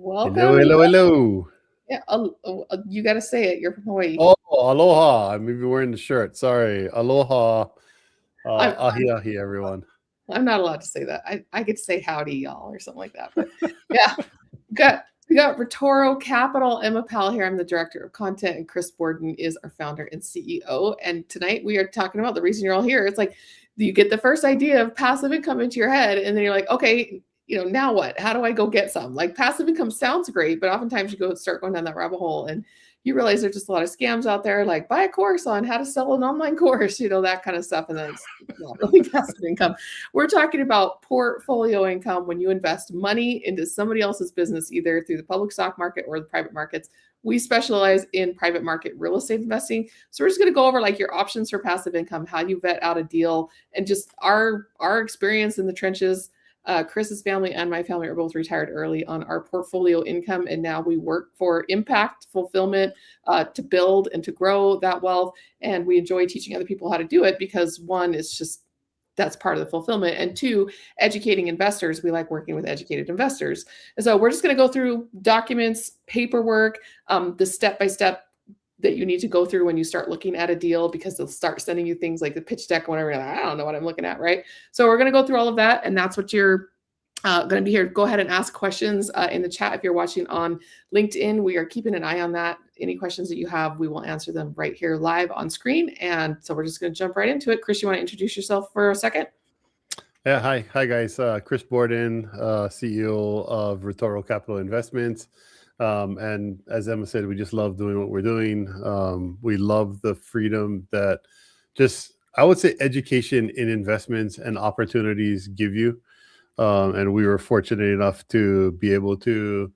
Hello, Welcome. hello, hello. Yeah, you got to say it. You're from Hawaii. Oh, aloha. I'm even wearing the shirt. Sorry. Aloha. I'm Ahi ahi, everyone. I'm not allowed to say that. I could say howdy, y'all, or something like that. But yeah, we got Retoro Capital. Emma Powell here. I'm the director of content, and Chris Borden is our founder and CEO. And tonight we are talking about the reason you're all here. It's like you get the first idea of passive income into your head, and then you're like, okay, now what? How do I go get some? Like passive income sounds great, but oftentimes you start going down that rabbit hole, and you realize there's just a lot of scams out there, like buy a course on how to sell an online course, that kind of stuff, and then it's not really passive income. We're talking about portfolio income when you invest money into somebody else's business, either through the public stock market or the private markets. We specialize in private market real estate investing. So we're just going to go over like your options for passive income, how you vet out a deal, and just our experience in the trenches. Chris's family and my family are both retired early on our portfolio income, and now we work for impact fulfillment to build and to grow that wealth. And we enjoy teaching other people how to do it because one is just that's part of the fulfillment, and two, educating investors. We like working with educated investors, and so we're just going to go through documents, paperwork, the step-by-step that you need to go through when you start looking at a deal, because they'll start sending you things like the pitch deck and whatever. I don't know what I'm looking at, right? So we're going to go through all of that, and that's what you're going to be here. Go ahead and ask questions in the chat if you're watching on LinkedIn. We are keeping an eye on that. Any questions that you have, we will answer them right here live on screen. And so we're just going to jump right into it. Chris, you want to introduce yourself for a second? Yeah, hi guys. Chris Borden, CEO of Retoro Capital Investments. And as Emma said, we just love doing what we're doing. We love the freedom that I would say education in investments and opportunities give you. And we were fortunate enough to be able to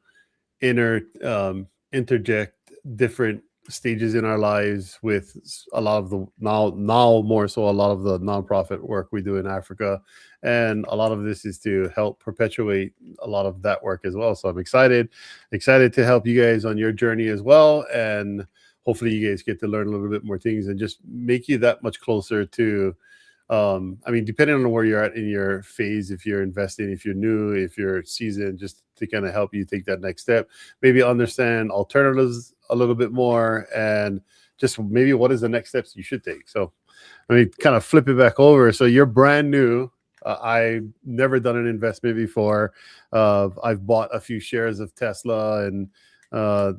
interject different stages in our lives with a lot of the now more so a lot of the nonprofit work we do in Africa, and a lot of this is to help perpetuate a lot of that work as well. So I'm excited to help you guys on your journey as well, and hopefully you guys get to learn a little bit more things and just make you that much closer to depending on where you're at in your phase, if you're investing, if you're new, if you're seasoned, just to kind of help you take that next step, maybe understand alternatives a little bit more, and just maybe what is the next steps you should take. So kind of flip it back over. So you're brand new. I've never done an investment before. I've bought a few shares of Tesla, and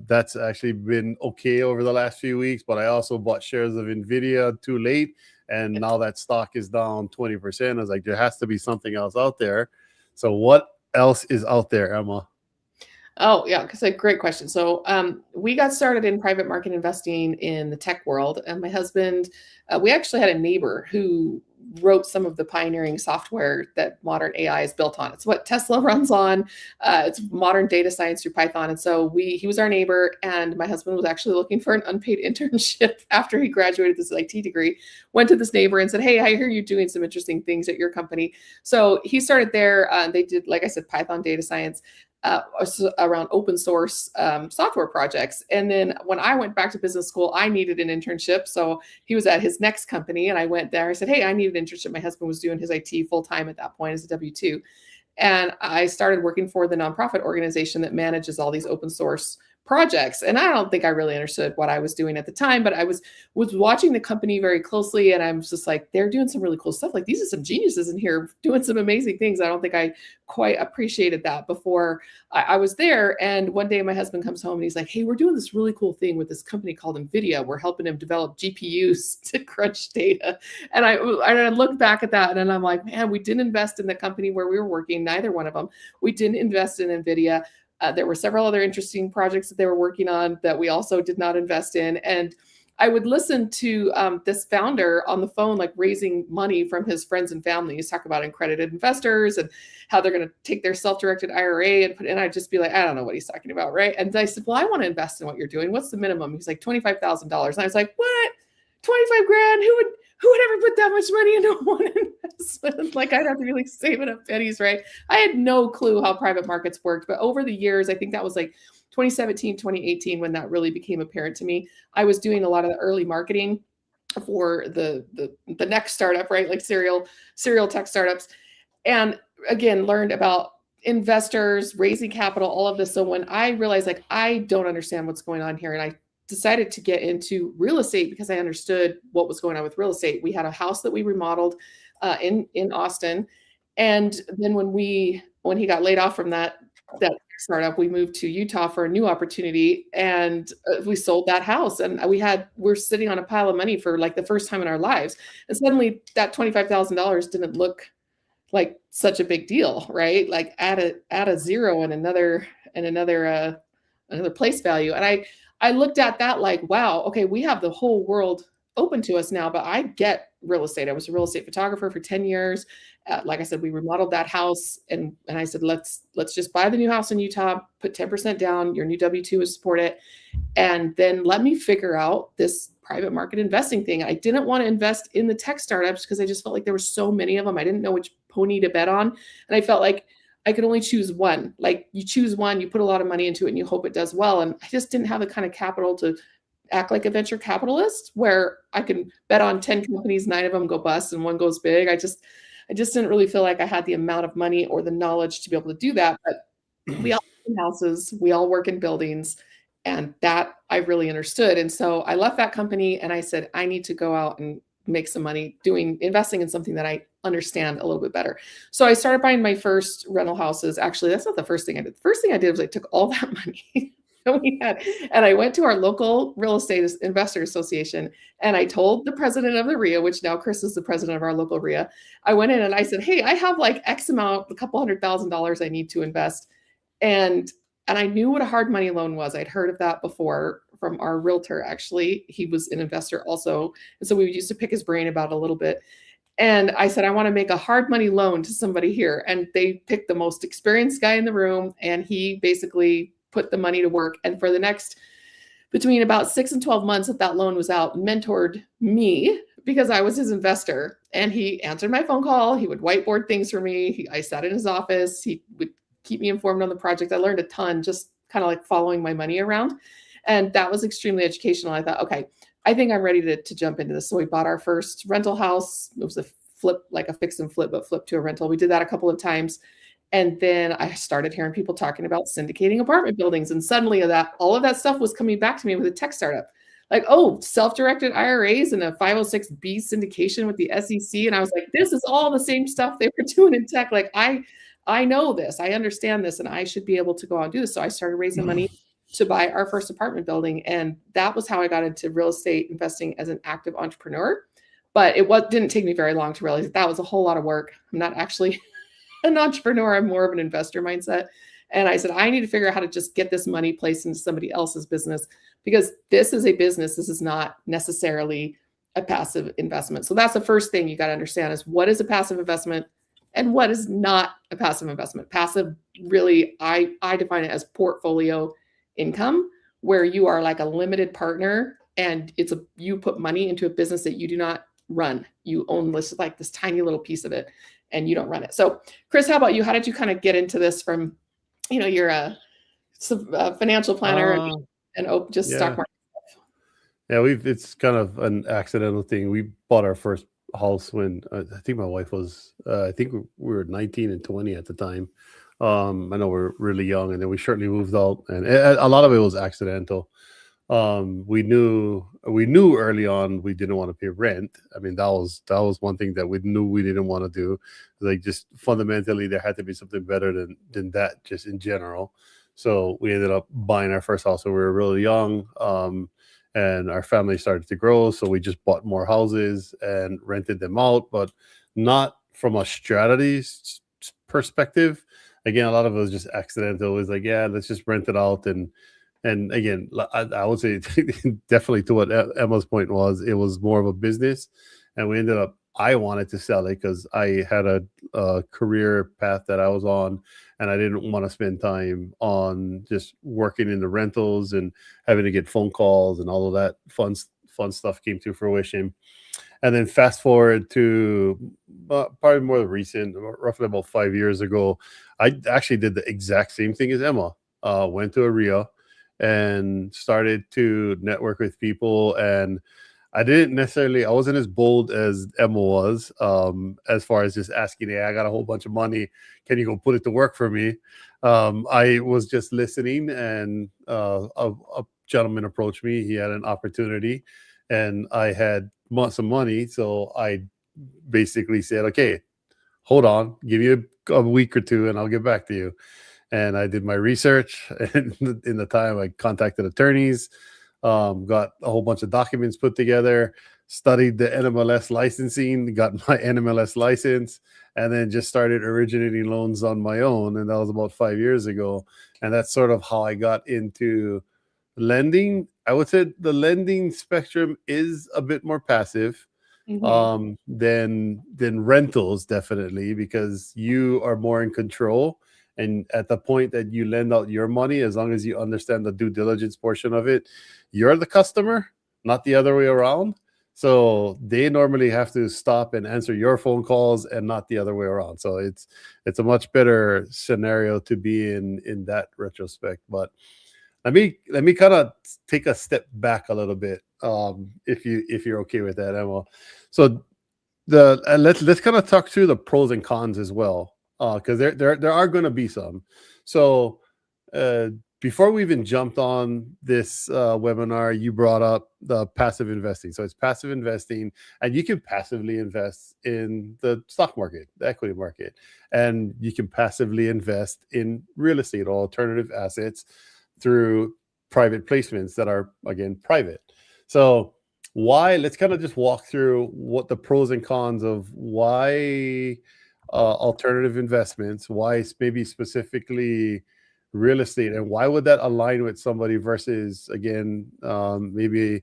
that's actually been okay over the last few weeks, but I also bought shares of Nvidia too late. And now that stock is down 20%. I was like, there has to be something else out there. So what else is out there, Emma? Oh, yeah, because a great question. So we got started in private market investing in the tech world. And my husband, we actually had a neighbor who wrote some of the pioneering software that modern AI is built on. It's what Tesla runs on. It's modern data science through Python. And so he was our neighbor, and my husband was actually looking for an unpaid internship after he graduated this IT degree, went to this neighbor and said, hey, I hear you're doing some interesting things at your company. So he started there. They did, like I said, Python data science. Around open source software projects. And then when I went back to business school, I needed an internship. So he was at his next company, and I went there. I said, hey, I need an internship. My husband was doing his IT full time at that point as a W-2. And I started working for the nonprofit organization that manages all these open source projects. And I don't think I really understood what I was doing at the time, but I was watching the company very closely, and I'm just like, they're doing some really cool stuff. Like, these are some geniuses in here doing some amazing things. I don't think I quite appreciated that before I was there. And one day my husband comes home and he's like, hey, we're doing this really cool thing with this company called NVIDIA. We're helping him develop GPUs to crunch data. And I look back at that and I'm like, man, we didn't invest in the company where we were working, neither one of them. We didn't invest in NVIDIA. There were several other interesting projects that they were working on that we also did not invest in. And I would listen to this founder on the phone, like raising money from his friends and family. He's talking about accredited investors and how they're going to take their self-directed IRA and put in. I'd just be like, I don't know what he's talking about, right? And I said, well, I want to invest in what you're doing. What's the minimum? He's like, $25,000. And I was like, what? 25 grand? Who would ever put that much money into one investment? Like, I'd have to be like saving up pennies, right? I had no clue how private markets worked. But over the years, I think that was like 2017, 2018, when that really became apparent to me. I was doing a lot of the early marketing for the next startup, right? Like serial tech startups. And again, learned about investors, raising capital, all of this. So when I realized like I don't understand what's going on here, and I decided to get into real estate because I understood what was going on with real estate. We had a house that we remodeled in Austin, and then when he got laid off from that startup, we moved to Utah for a new opportunity, and we sold that house, and we're sitting on a pile of money for like the first time in our lives, and suddenly that $25,000 didn't look like such a big deal, right? Like add a zero and another place value. And I looked at that like, wow, okay, we have the whole world open to us now, but I get real estate. I was a real estate photographer for 10 years. Like I said, we remodeled that house, and I said, let's just buy the new house in Utah, put 10% down, your new W-2 will support it. And then let me figure out this private market investing thing. I didn't want to invest in the tech startups because I just felt like there were so many of them. I didn't know which pony to bet on. And I felt like I could only choose one. Like you choose one, you put a lot of money into it and you hope it does well. And I just didn't have the kind of capital to act like a venture capitalist where I can bet on 10 companies, 9 of them go bust and one goes big. I just didn't really feel like I had the amount of money or the knowledge to be able to do that. But we all live in houses, we all work in buildings, and that I really understood. And so I left that company and I said, I need to go out and make some money investing in something that I understand a little bit better. So I started buying my first rental houses. Actually, that's not the first thing I did. The first thing I did was I took all that money that we had, and I went to our local real estate investor association, and I told the president of the RIA, which now Chris is the president of our local RIA. I went in and I said, hey, I have like X amount, a couple $100,000 I need to invest. And I knew what a hard money loan was. I'd heard of that before from our realtor. Actually, he was an investor also. And so we used to pick his brain about it a little bit. And I said, I want to make a hard money loan to somebody here. And they picked the most experienced guy in the room. And he basically put the money to work. And for the next, between about 6 and 12 months that loan was out, mentored me because I was his investor. And he answered my phone call. He would whiteboard things for me. I sat in his office. He would keep me informed on the project. I learned a ton, just kind of like following my money around. And that was extremely educational. I thought, okay, I think I'm ready to jump into this. So we bought our first rental house. It was a flip, like a fix and flip, but flip to a rental. We did that a couple of times. And then I started hearing people talking about syndicating apartment buildings. And suddenly all of that stuff was coming back to me with a tech startup. Like, oh, self-directed IRAs and a 506B syndication with the SEC. And I was like, this is all the same stuff they were doing in tech. Like, I know this, I understand this, and I should be able to go out and do this. So I started raising money to buy our first apartment building. And that was how I got into real estate investing as an active entrepreneur. But didn't take me very long to realize that was a whole lot of work. I'm not actually an entrepreneur. I'm more of an investor mindset. And I said, I need to figure out how to just get this money placed into somebody else's business, because this is a business. This is not necessarily a passive investment. So that's the first thing you got to understand is what is a passive investment and what is not a passive investment. Passive, really, I define it as portfolio income, where you are like a limited partner and you put money into a business that you do not run. You own this tiny little piece of it and you don't run it. So Chris, how about you? How did you kind of get into this from, you're a financial planner and just stock market stuff? Yeah, it's kind of an accidental thing. We bought our first house when I think my wife was I think we were 19 and 20 at the time. I know we're really young, and then we shortly moved out, and a lot of it was accidental. We knew early on we didn't want to pay rent. I mean, that was one thing that we knew we didn't want to do. Like, just fundamentally there had to be something better than that, just in general. So we ended up buying our first house when we were really young. And our family started to grow, so we just bought more houses and rented them out, but not from a strategy perspective. Again, a lot of it was just accidental. It was like, yeah, let's just rent it out. And again, I would say definitely to what Emma's point was, it was more of a business. And we ended up, I wanted to sell it because I had a career path that I was on, and I didn't want to spend time on just working in the rentals and having to get phone calls and all of that fun stuff came to fruition. And then fast forward to probably more recent, roughly about 5 years ago, I actually did the exact same thing as Emma. Went to a RIA and started to network with people. And I wasn't as bold as Emma was, as far as just asking, hey, I got a whole bunch of money. Can you go put it to work for me? I was just listening, and a gentleman approached me. He had an opportunity, and I had some money. So I basically said, okay, hold on, give me a week or two and I'll get back to you. And I did my research. And in the time, I contacted attorneys, got a whole bunch of documents put together, studied the NMLS licensing, got my NMLS license, and then just started originating loans on my own. And that was about 5 years ago. And that's sort of how I got into lending. I would say the lending spectrum is a bit more passive than rentals, definitely, because you are more in control. And at the point that you lend out your money, as long as you understand the due diligence portion of it, you're the customer, not the other way around. So they normally have to stop and answer your phone calls and not the other way around. So it's a much better scenario to be in that retrospect. But let me kind of take a step back a little bit, if you're okay with that, Emma. So let's kind of talk through the pros and cons as well, because there are going to be some. So before we even jumped on this webinar, you brought up the passive investing. So it's passive investing, and you can passively invest in the stock market, the equity market, and you can passively invest in real estate or alternative assets through private placements that are, again, private. So let's kind of just walk through what the pros and cons of why alternative investments, why maybe specifically real estate, and why would that align with somebody versus, again, maybe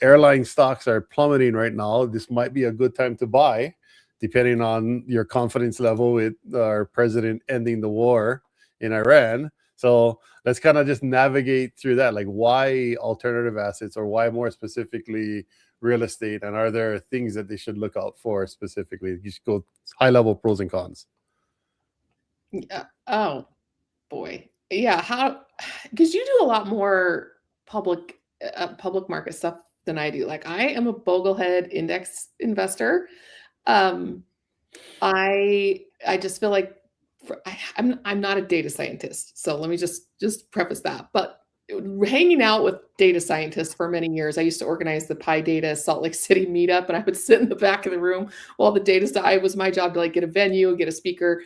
airline stocks are plummeting right now. This might be a good time to buy, depending on your confidence level with our president ending the war in Iran. So let's kind of just navigate through that, like why alternative assets, or why more specifically real estate, and are there things that they should look out for specifically? Just go high level pros and cons. Yeah. Oh boy. Yeah. Because you do a lot more public market stuff than I do. Like, I am a boglehead index investor. I just feel like I'm not a data scientist, so let me just preface that. But hanging out with data scientists for many years, I used to organize the Pi Data Salt Lake City meetup, and I would sit in the back of the room while the data stuff. It was my job to like get a venue, get a speaker,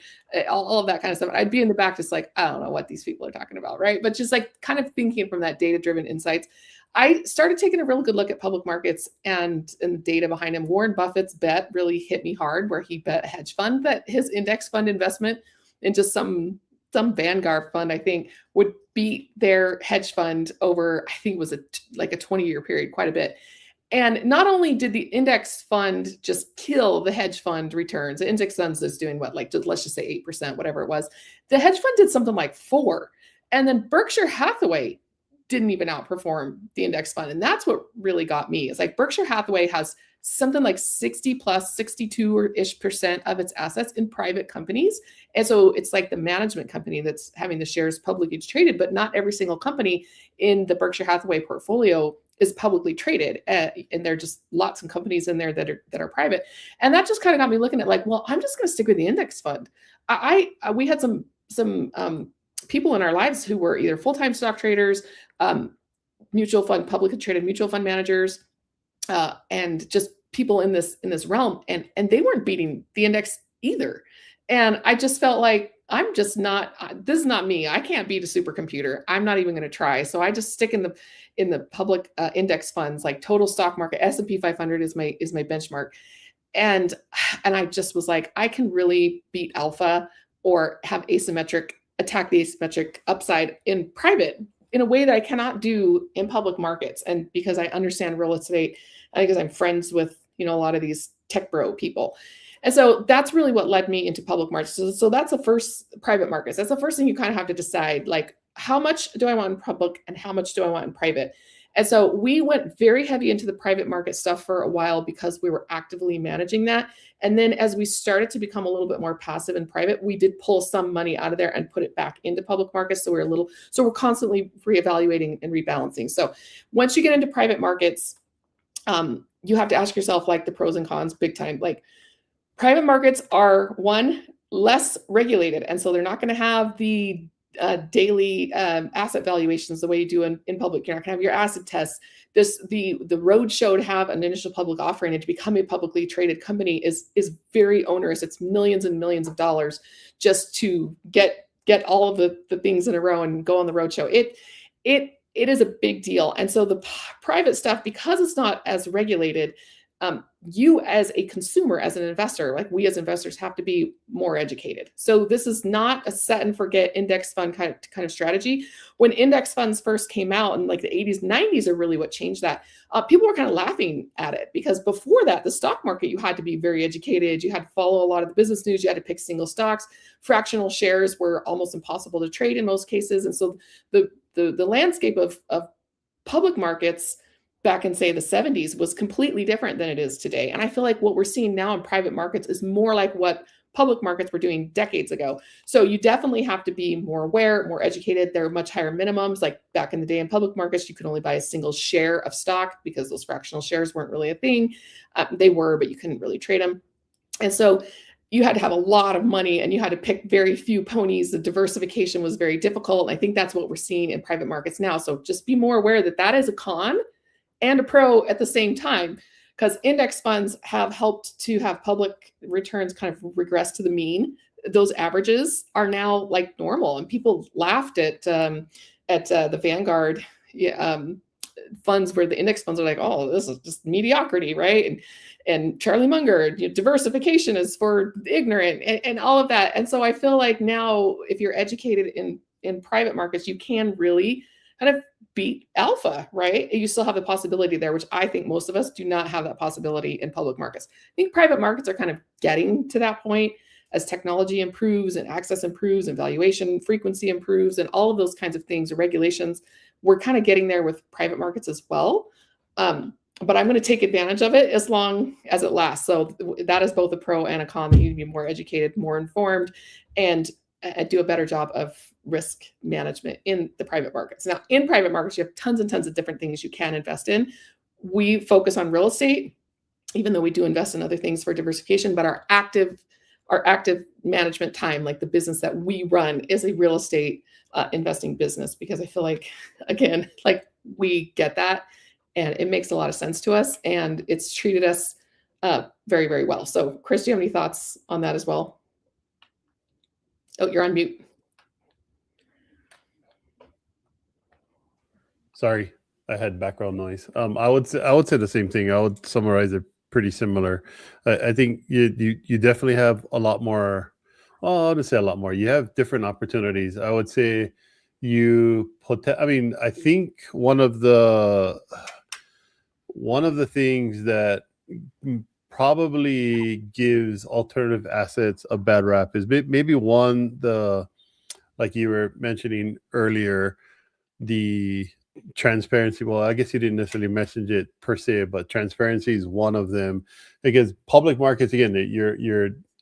all of that kind of stuff. I'd be in the back just like, I don't know what these people are talking about, right? But just like kind of thinking from that data-driven insights. I started taking a real good look at public markets and the data behind them. Warren Buffett's bet really hit me hard, where he bet a hedge fund that his index fund investment into some Vanguard fund, I think, would beat their hedge fund over, I think it was like a 20-year period, quite a bit. And not only did the index fund just kill the hedge fund returns, the index fund is doing what, like, let's just say 8%, whatever it was. The hedge fund did something like 4%. And then Berkshire Hathaway didn't even outperform the index fund. And that's what really got me. It's like Berkshire Hathaway has something like 60 plus 62% of its assets in private companies. And so it's like the management company that's having the shares publicly traded, but not every single company in the Berkshire Hathaway portfolio is publicly traded. And there are just lots of companies in there that are private. And that just kind of got me looking at like, well, I'm just going to stick with the index fund. We had some people in our lives who were either full-time stock traders, mutual fund, publicly traded mutual fund managers, and just people in this realm, and they weren't beating the index either. And I just felt like, I'm just not, this is not me. I can't beat a supercomputer. I'm not even going to try. So I just stick in the public index funds, like total stock market. S&P 500 is my benchmark. And I just was like, I can really beat alpha or have attack the asymmetric upside in private in a way that I cannot do in public markets. And because I understand real estate, and because I'm friends with, a lot of these tech bro people. And so that's really what led me into public markets. So that's the first, private markets. That's the first thing you kind of have to decide, like, how much do I want in public and how much do I want in private? And so we went very heavy into the private market stuff for a while because we were actively managing that. And then as we started to become a little bit more passive in private, we did pull some money out of there and put it back into public markets. So we're constantly reevaluating and rebalancing. So once you get into private markets, you have to ask yourself like the pros and cons big time. Like private markets are one, less regulated, and so they're not going to have the daily asset valuations the way you do in public. You're not going to have your asset tests. The roadshow to have an initial public offering and to become a publicly traded company is very onerous. It's millions and millions of dollars just to get all of the things in a row and go on the roadshow. It is a big deal, and so the private stuff, because it's not as regulated, you as a consumer, as an investor, like we as investors, have to be more educated. So this is not a set and forget index fund kind of strategy. When index funds first came out in like the 80s, 90s are really what changed that. People were kind of laughing at it because before that, the stock market, you had to be very educated. You had to follow a lot of the business news. You had to pick single stocks. Fractional shares were almost impossible to trade in most cases. And so the landscape of public markets back in, say, the 70s was completely different than it is today. And I feel like what we're seeing now in private markets is more like what public markets were doing decades ago. So you definitely have to be more aware, more educated. There are much higher minimums. Like back in the day in public markets, you could only buy a single share of stock because those fractional shares weren't really a thing. They were, but you couldn't really trade them. And so you had to have a lot of money and you had to pick very few ponies. The diversification was very difficult. And I think that's what we're seeing in private markets now. So just be more aware that that is a con and a pro at the same time, because index funds have helped to have public returns kind of regress to the mean. Those averages are now like normal, and people laughed at the Vanguard funds where the index funds are like, oh, this is just mediocrity, right? And Charlie Munger, diversification is for the ignorant, and all of that. And so I feel like now, if you're educated in private markets, you can really kind of beat alpha, right? You still have the possibility there, which I think most of us do not have that possibility in public markets. I think private markets are kind of getting to that point as technology improves and access improves and valuation frequency improves and all of those kinds of things, regulations. We're kind of getting there with private markets as well. But I'm going to take advantage of it as long as it lasts. So that is both a pro and a con. That you need to be more educated, more informed, and do a better job of risk management in the private markets. Now, in private markets, you have tons and tons of different things you can invest in. We focus on real estate, even though we do invest in other things for diversification, but our active management time, like the business that we run, is a real estate investing business, because I feel like, again, like we get that and it makes a lot of sense to us and it's treated us very, very well. So Chris, do you have any thoughts on that as well? Oh, you're on mute. Sorry, I had background noise. I would say the same thing. I would summarize it pretty similar. I think you definitely have a lot more. Well, I wouldn't say a lot more. You have different opportunities. I would say I think one of the things that probably gives alternative assets a bad rap is maybe like you were mentioning earlier, the transparency. Well, I guess you didn't necessarily mention it per se, but transparency is one of them, because public markets, again,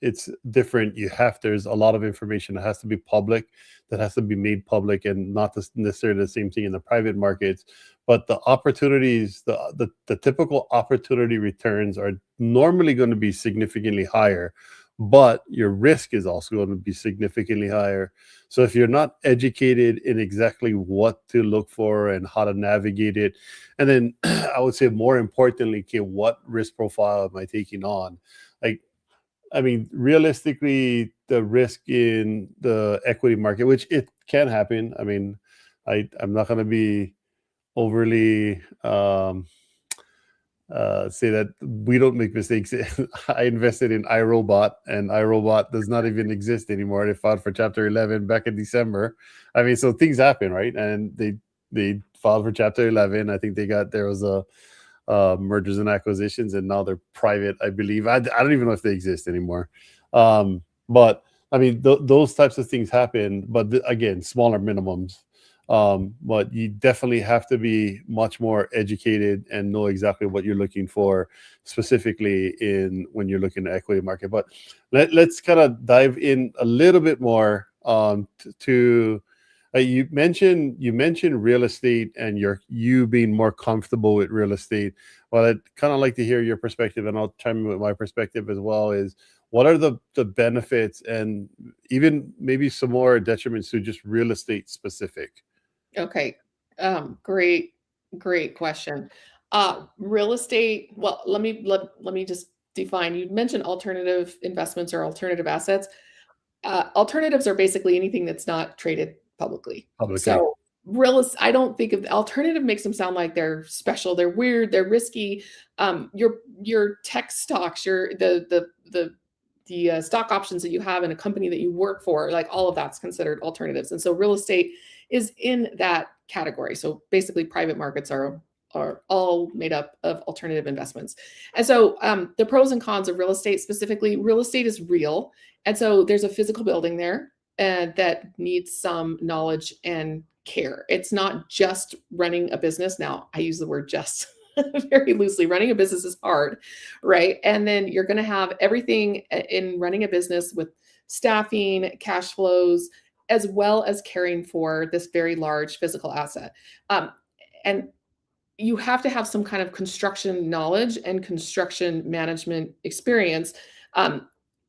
it's different. There's a lot of information that has to be public, that has to be made public, and not necessarily the same thing in the private markets. But the opportunities, the typical opportunity returns are normally going to be significantly higher, but your risk is also going to be significantly higher. So if you're not educated in exactly what to look for and how to navigate it, and then I would say more importantly, okay, what risk profile am I taking on? Like, I mean, realistically, the risk in the equity market, which it can happen. I mean, I'm not going to be overly say that we don't make mistakes. I invested in iRobot, and iRobot does not even exist anymore. They filed for Chapter 11 back in December. I mean, so things happen, right? And they filed for Chapter 11. I think there was a mergers and acquisitions, and now they're private, I believe. I don't even know if they exist anymore. But I mean, those types of things happen. But again, smaller minimums. But you definitely have to be much more educated and know exactly what you're looking for specifically when you're looking at equity market. But let's kind of dive in a little bit more to You mentioned real estate and you being more comfortable with real estate. Well, I'd kind of like to hear your perspective, and I'll chime in with my perspective as well. Is what are the benefits and even maybe some more detriments to just real estate specific? Okay. Great, great question. Real estate. Well, let me just define. You mentioned alternative investments or alternative assets. Alternatives are basically anything that's not traded publicly. Publicly. So I don't think of alternative makes them sound like they're special, they're weird, they're risky. Your tech stocks, your the stock options that you have in a company that you work for, like all of that's considered alternatives. And so real estate is in that category. So basically private markets are all made up of alternative investments. And so the pros and cons of real estate, specifically, real estate is real. And so there's a physical building there and that needs some knowledge and care. It's not just running a business. Now, I use the word just very loosely. Running a business is hard, right? And then you're going to have everything in running a business with staffing, cash flows, as well as caring for this very large physical asset. And you have to have some kind of construction knowledge and construction management experience. Um,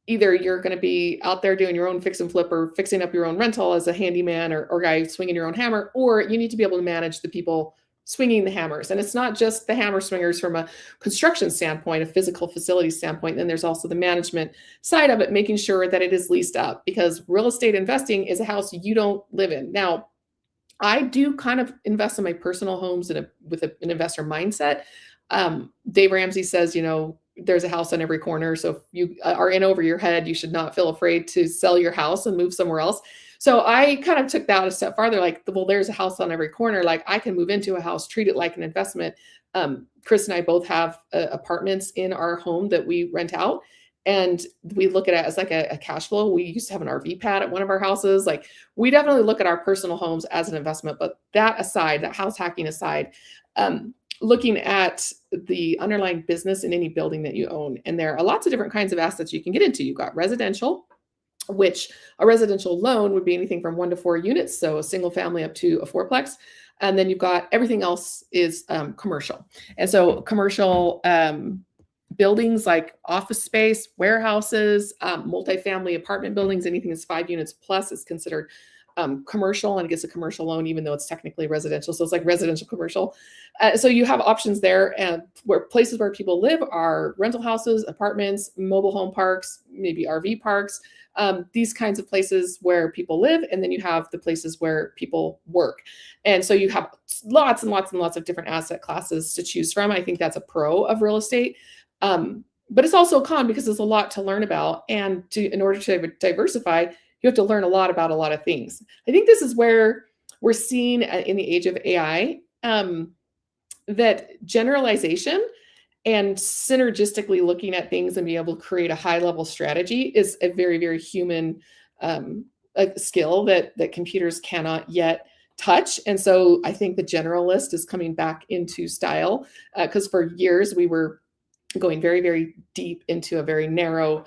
Either you're going to be out there doing your own fix and flip or fixing up your own rental as a handyman or guy swinging your own hammer, or you need to be able to manage the people swinging the hammers. And it's not just the hammer swingers from a construction standpoint, a physical facility standpoint. Then there's also the management side of it, making sure that it is leased up, because real estate investing is a house you don't live in. Now, I do kind of invest in my personal homes with an investor mindset. Dave Ramsey says, there's a house on every corner. So if you are in over your head, you should not feel afraid to sell your house and move somewhere else. So I kind of took that a step farther, like, well, there's a house on every corner. Like, I can move into a house, treat it like an investment. Chris and I both have apartments in our home that we rent out. And we look at it as like a cash flow. We used to have an RV pad at one of our houses. Like, we definitely look at our personal homes as an investment. But that aside, that house hacking aside, looking at the underlying business in any building that you own. And there are lots of different kinds of assets you can get into. You've got residential, which a residential loan would be anything from 1 to 4 units. So a single family up to a fourplex. And then you've got everything else is commercial. And so commercial buildings like office space, warehouses, multifamily apartment buildings, anything that's 5 units plus is considered commercial, and it gets a commercial loan, even though it's technically residential. So it's like residential commercial. So you have options there, and where places where people live are rental houses, apartments, mobile home parks, maybe RV parks, these kinds of places where people live. And then you have the places where people work. And so you have lots and lots and lots of different asset classes to choose from. I think that's a pro of real estate. But it's also a con, because there's a lot to learn about. And in order to diversify, you have to learn a lot about a lot of things. I think this is where we're seeing in the age of AI that generalization and synergistically looking at things and be able to create a high level strategy is a very, very human a skill that computers cannot yet touch. And so I think the generalist is coming back into style, because for years we were going very, very deep into a very narrow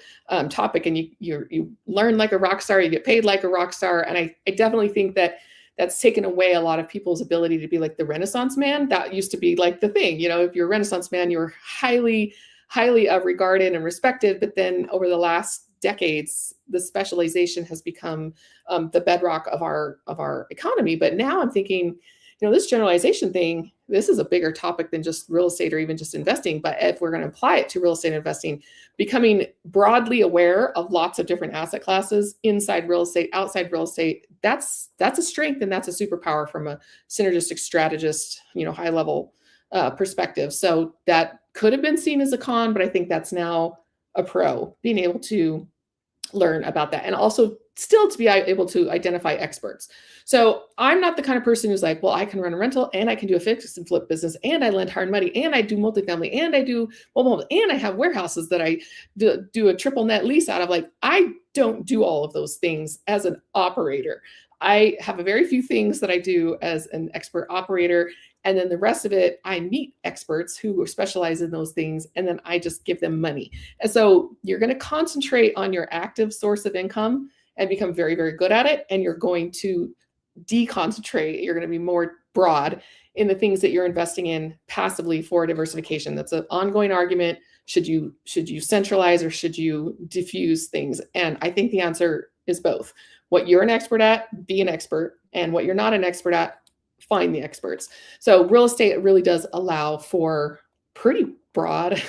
topic, and you learn like a rock star, you get paid like a rock star. And I definitely think that that's taken away a lot of people's ability to be like the Renaissance man. That used to be like the thing, if you're a Renaissance man, you're highly, highly regarded and respected. But then over the last decades, the specialization has become the bedrock of our economy. But now I'm thinking, this generalization thing, this is a bigger topic than just real estate or even just investing. But if we're going to apply it to real estate investing, becoming broadly aware of lots of different asset classes inside real estate, outside real estate, that's a strength, and that's a superpower from a synergistic strategist, high level perspective. So that could have been seen as a con, but I think that's now a pro, being able to learn about that, and also still to be able to identify experts. So I'm not the kind of person who's like, well, I can run a rental, and I can do a fix and flip business, and I lend hard money, and I do multifamily, and I do mobile homes, and I have warehouses that I do a triple net lease out of. Like, I don't do all of those things as an operator. I have a very few things that I do as an expert operator. And then the rest of it, I meet experts who specialize in those things, and then I just give them money. And so you're going to concentrate on your active source of income and become very, very good at it. And you're going to deconcentrate. You're going to be more broad in the things that you're investing in passively for diversification. That's an ongoing argument. Should you centralize or should you diffuse things? And I think the answer is both. What you're an expert at, be an expert, and what you're not an expert at, find the experts. So real estate really does allow for pretty broad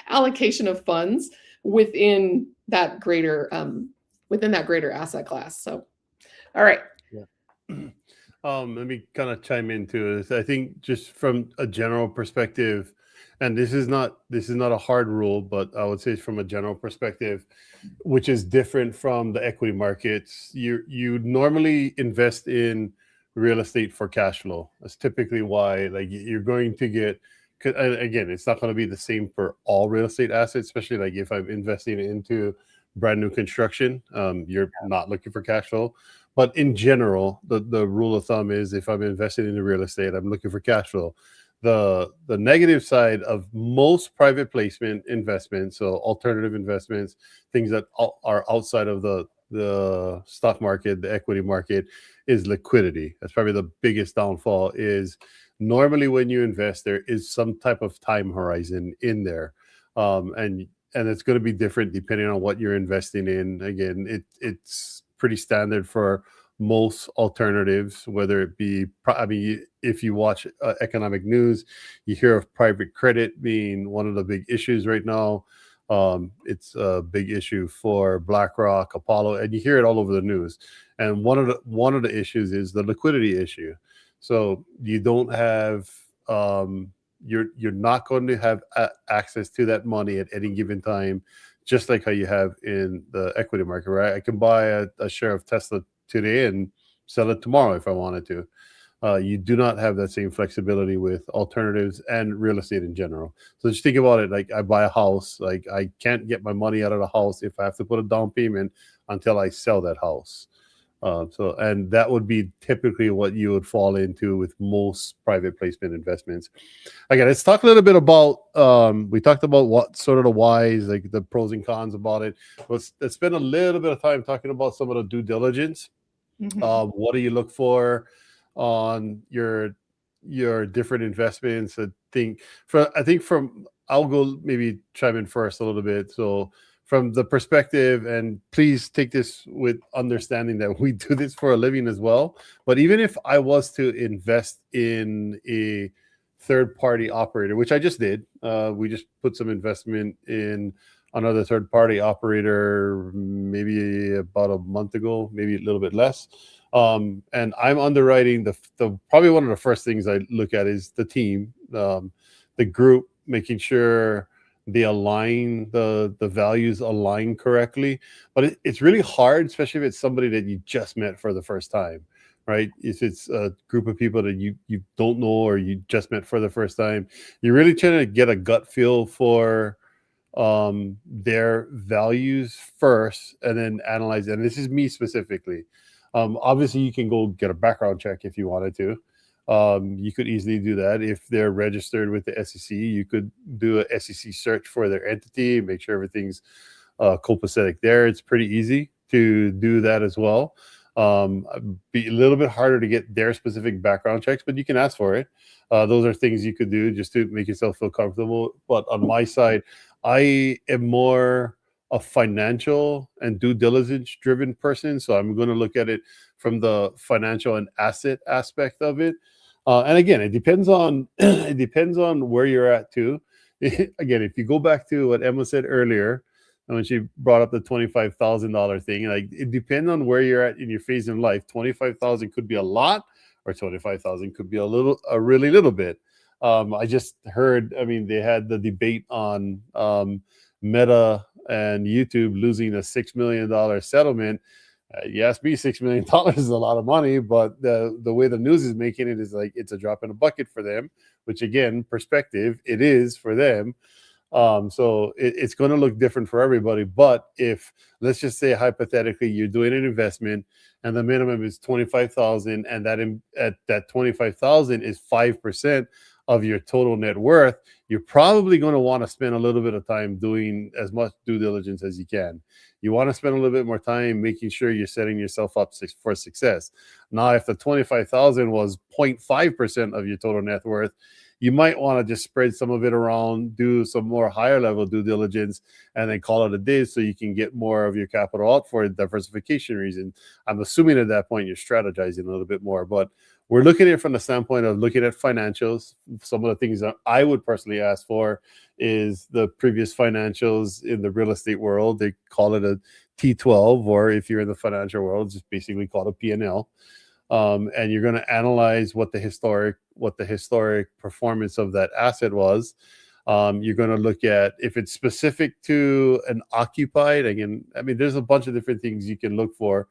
allocation of funds within that greater asset class. So, all right. Yeah. Let me kind of chime into this. I think just from a general perspective, and this is not a hard rule, but I would say from a general perspective, which is different from the equity markets. You normally invest in real estate for cash flow. That's typically why, like, you're going to get. Again, it's not going to be the same for all real estate assets, especially like if I'm investing into brand new construction. You're not looking for cash flow. But in general, the rule of thumb is if I'm investing in real estate, I'm looking for cash flow. The negative side of most private placement investments, so alternative investments, things that are outside of the stock market, the equity market, is liquidity. That's probably the biggest downfall. Is normally when you invest, there is some type of time horizon in there, and it's going to be different depending on what you're investing in. Again, it's pretty standard for most alternatives, whether it be, I mean, if you watch economic news, you hear of private credit being one of the big issues right now. It's a big issue for BlackRock, Apollo, and you hear it all over the news. And one of the issues is the liquidity issue. So you don't have, you're not going to have access to that money at any given time, just like how you have in the equity market, right? I can buy a share of Tesla today and sell it tomorrow if I wanted to. You do not have that same flexibility with alternatives and real estate in general. So just think about it. Like, I buy a house, like I can't get my money out of the house if I have to put a down payment until I sell that house. And that would be typically what you would fall into with most private placement investments. Again, let's talk a little bit about, we talked about what sort of the whys, like the pros and cons about it. Let's spend a little bit of time talking about some of the due diligence. Mm-hmm. What do you look for on your different investments? I'll go maybe chime in first a little bit. So from the perspective, and please take this with understanding that we do this for a living as well. But even if I was to invest in a third-party operator, which I just did, we just put some investment in another third-party operator maybe about a month ago, maybe a little bit less. And I'm underwriting the probably one of the first things I look at is the team, the group, making sure they align, the values align correctly. But it's really hard, especially if it's somebody that you just met for the first time, right? If it's a group of people that you don't know or you just met for the first time, you're really trying to get a gut feel for their values first and then analyze it. And this is me specifically. Obviously, you can go get a background check if you wanted to. You could easily do that. If they're registered with the SEC, you could do a SEC search for their entity, make sure everything's copacetic there. It's pretty easy to do that as well. Be a little bit harder to get their specific background checks, but you can ask for it. Those are things you could do just to make yourself feel comfortable. But on my side, I am more a financial and due diligence driven person. So I'm going to look at it from the financial and asset aspect of it. And again, it depends on where you're at too. Again, if you go back to what Emma said earlier, when she brought up the $25,000 thing, like, it depends on where you're at in your phase in life. 25,000 could be a lot, or 25,000 could be a really little bit. I just heard, I mean, they had the debate on Meta and YouTube losing a $6 million settlement. You ask me, $6 million is a lot of money, but the way the news is making it is like it's a drop in a bucket for them, which, again, perspective, it is for them. So it's going to look different for everybody. But if, let's just say hypothetically, you're doing an investment and the minimum is 25,000, and that 25,000 is 5%, of your total net worth, you're probably going to want to spend a little bit of time doing as much due diligence as you can. You want to spend a little bit more time making sure you're setting yourself up for success. Now, if the 25,000 was 0.5% of your total net worth, you might want to just spread some of it around, do some more higher level due diligence, and then call it a day so you can get more of your capital out for a diversification reason. I'm assuming at that point you're strategizing a little bit more, but we're looking at it from the standpoint of looking at financials. Some of the things that I would personally ask for is the previous financials in the real estate world. They call it a T12, or if you're in the financial world, just basically called a P&L. And you're going to analyze what the historic performance of that asset was. You're going to look at if it's specific to an occupied. Again, I mean, there's a bunch of different things you can look for.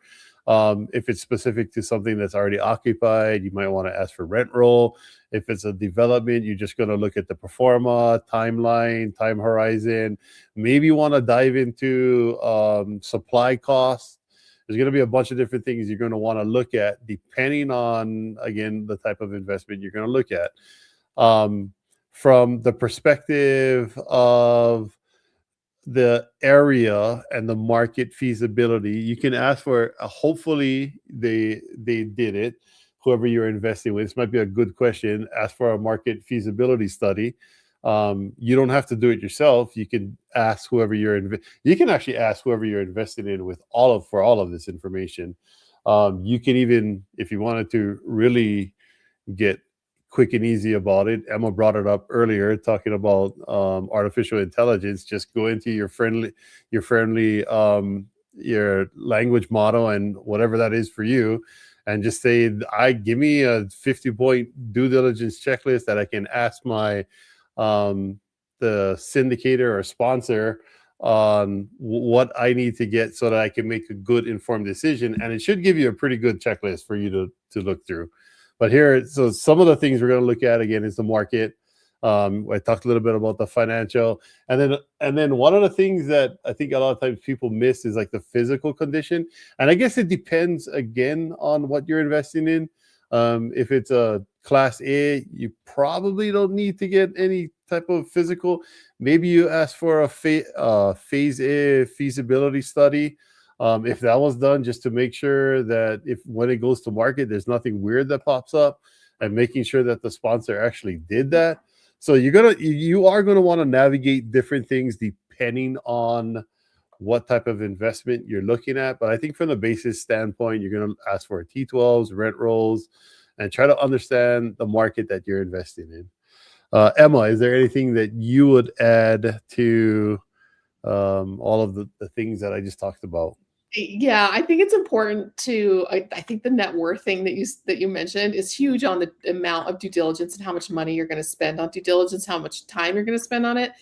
If it's specific to something that's already occupied, you might want to ask for rent roll. If it's a development, you're just going to look at the pro forma, timeline, time horizon. Maybe you want to dive into supply costs. There's going to be a bunch of different things you're going to want to look at depending on, again, the type of investment you're going to look at. From the perspective of the area and the market feasibility, you can ask for, hopefully they did it, whoever you're investing with. This might be a good question. Ask for a market feasibility study. You don't have to do it yourself. You can ask whoever you can actually ask whoever you're investing in with all of this information. You can even, if you wanted to really get quick and easy about it, Emma brought it up earlier, talking about artificial intelligence. Just go into your language model and whatever that is for you, and just say, give me a 50-point due diligence checklist that I can ask my the syndicator or sponsor on what I need to get so that I can make a good informed decision. And it should give you a pretty good checklist for you to look through. But here, so some of the things we're going to look at again is the market. I talked a little bit about the financial, and then one of the things that I think a lot of times people miss is like the physical condition. And I guess it depends again on what you're investing in. If it's a Class A, you probably don't need to get any type of physical. Maybe you ask for a Phase A feasibility study. If that was done, just to make sure that when it goes to market, there's nothing weird that pops up, and making sure that the sponsor actually did that. So you are going to want to navigate different things depending on what type of investment you're looking at. But I think from the basis standpoint, you're going to ask for T12s, rent rolls, and try to understand the market that you're investing in. Emma, is there anything that you would add to all of the things that I just talked about? Yeah, I think it's important to. I think the net worth thing that you mentioned is huge on the amount of due diligence and how much money you're going to spend on due diligence, how much time you're going to spend on it.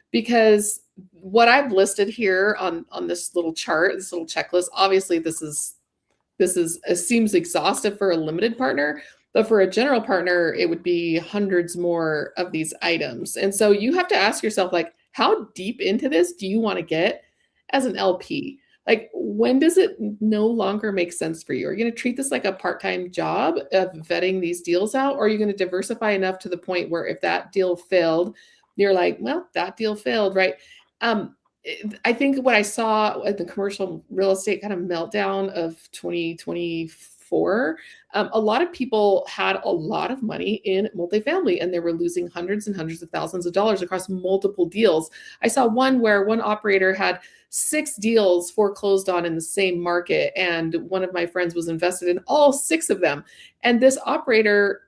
Because what I've listed here on this little chart, this little checklist, obviously it seems exhaustive for a limited partner, but for a general partner, it would be hundreds more of these items. And so you have to ask yourself, like, how deep into this do you want to get as an LP? Like, when does it no longer make sense for you? Are you going to treat this like a part-time job of vetting these deals out? Or are you going to diversify enough to the point where if that deal failed, you're like, well, that deal failed, right? I think what I saw at the commercial real estate kind of meltdown of 2024, a lot of people had a lot of money in multifamily and they were losing hundreds and hundreds of thousands of dollars across multiple deals. I saw one where one operator had 6 deals foreclosed on in the same market, and one of my friends was invested in all 6 of them. And this operator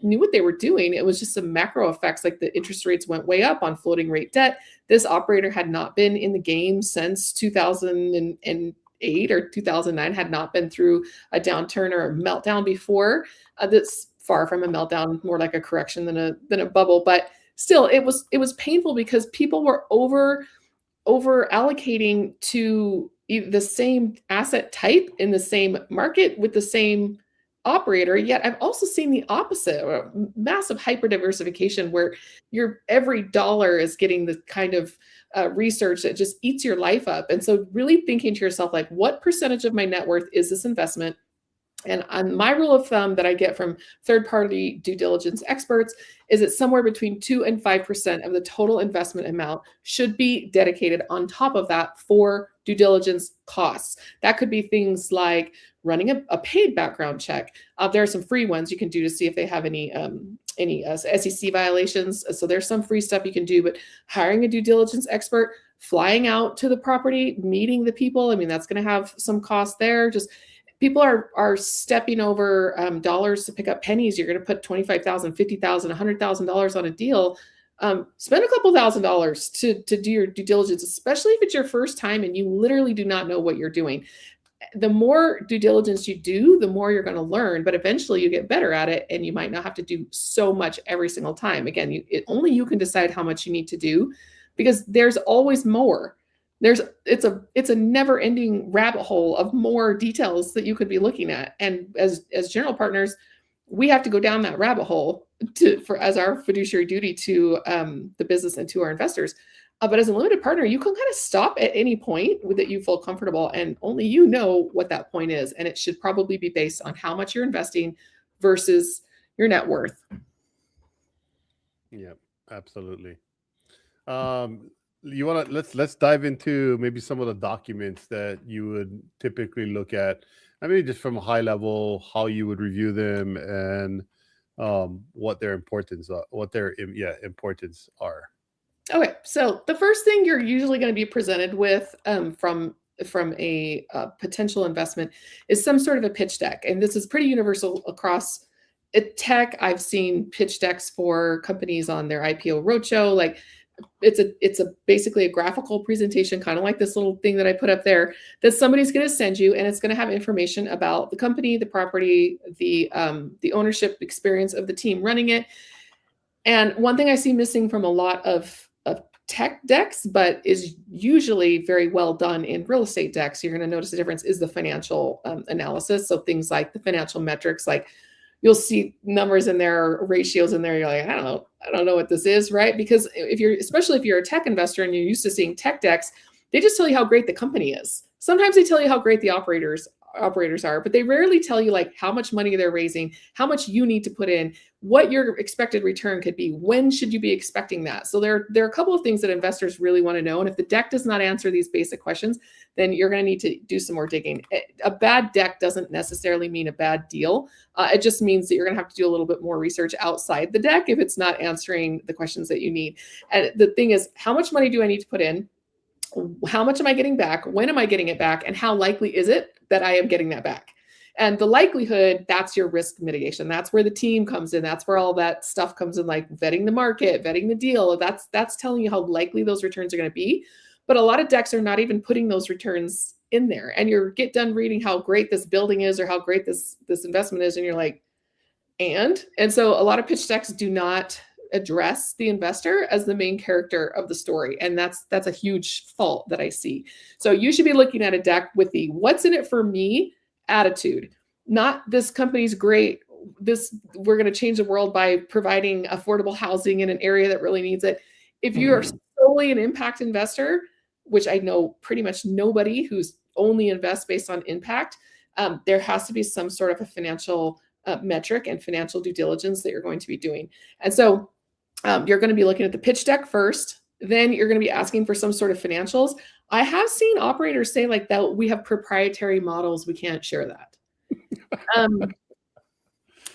knew what they were doing. It was just some macro effects, like the interest rates went way up on floating rate debt. This operator had not been in the game since 2008 or 2009, had not been through a downturn or a meltdown before. That's far from a meltdown, more like a correction than a bubble. But still, it was painful because people were over allocating to the same asset type in the same market with the same operator. Yet I've also seen the opposite, massive hyper diversification, where your every dollar is getting the kind of research that just eats your life up. And so really thinking to yourself, like, what percentage of my net worth is this investment? And on my rule of thumb that I get from third-party due diligence experts is that somewhere between 2 and 5% of the total investment amount should be dedicated on top of that for due diligence costs. That could be things like running a paid background check. There are some free ones you can do to see if they have any SEC violations. So there's some free stuff you can do, but hiring a due diligence expert, flying out to the property, meeting the people, I mean, that's going to have some cost there. Just people are stepping over dollars to pick up pennies. You're going to put $25,000, $50,000, $100,000 on a deal. Spend a couple $1,000s to do your due diligence, especially if it's your first time and you literally do not know what you're doing. The more due diligence you do, the more you're going to learn, but eventually you get better at it and you might not have to do so much every single time. Again, only you can decide how much you need to do because there's always more. It's a never-ending rabbit hole of more details that you could be looking at. And as general partners, we have to go down that rabbit hole as our fiduciary duty to the business and to our investors. But as a limited partner, you can kind of stop at any point that you feel comfortable, and only you know what that point is. And it should probably be based on how much you're investing versus your net worth. Yeah, absolutely. You want to let's dive into maybe some of the documents that you would typically look at. I mean, just from a high level, how you would review them and what their importance are. Okay, so the first thing you're usually going to be presented with from a potential investment is some sort of a pitch deck, and this is pretty universal across tech. I've seen pitch decks for companies on their IPO roadshow. Like it's basically a graphical presentation, kind of like this little thing that I put up there, that somebody's going to send you, and it's going to have information about the company, the property, the ownership experience of the team running it. And one thing I see missing from a lot of tech decks, but is usually very well done in real estate decks, you're going to notice the difference, is the financial analysis. So things like the financial metrics, like you'll see numbers in there, ratios in there. You're like, I don't know what this is, right? Because especially if you're a tech investor and you're used to seeing tech decks, they just tell you how great the company is. Sometimes they tell you how great the operators are, but they rarely tell you like how much money they're raising, how much you need to put in, what your expected return could be, when should you be expecting that. So there are a couple of things that investors really want to know. And if the deck does not answer these basic questions, then you're going to need to do some more digging. A bad deck doesn't necessarily mean a bad deal. It just means that you're going to have to do a little bit more research outside the deck if it's not answering the questions that you need. And the thing is, how much money do I need to put in? How much am I getting back? When am I getting it back? And how likely is it that I am getting that back? And the likelihood, that's your risk mitigation. That's where the team comes in. That's where all that stuff comes in, like vetting the market, vetting the deal. That's telling you how likely those returns are going to be. But a lot of decks are not even putting those returns in there. And you get done reading how great this building is or how great this investment is. And you're like, and so a lot of pitch decks do not address the investor as the main character of the story. And that's a huge fault that I see. So you should be looking at a deck with the what's in it for me attitude, not this company's great. We're going to change the world by providing affordable housing in an area that really needs it. If you are solely an impact investor, which I know pretty much nobody who's only invests based on impact, there has to be some sort of a financial metric and financial due diligence that you're going to be doing. And so you're going to be looking at the pitch deck first, then you're going to be asking for some sort of financials. I have seen operators say like that, we have proprietary models, we can't share that.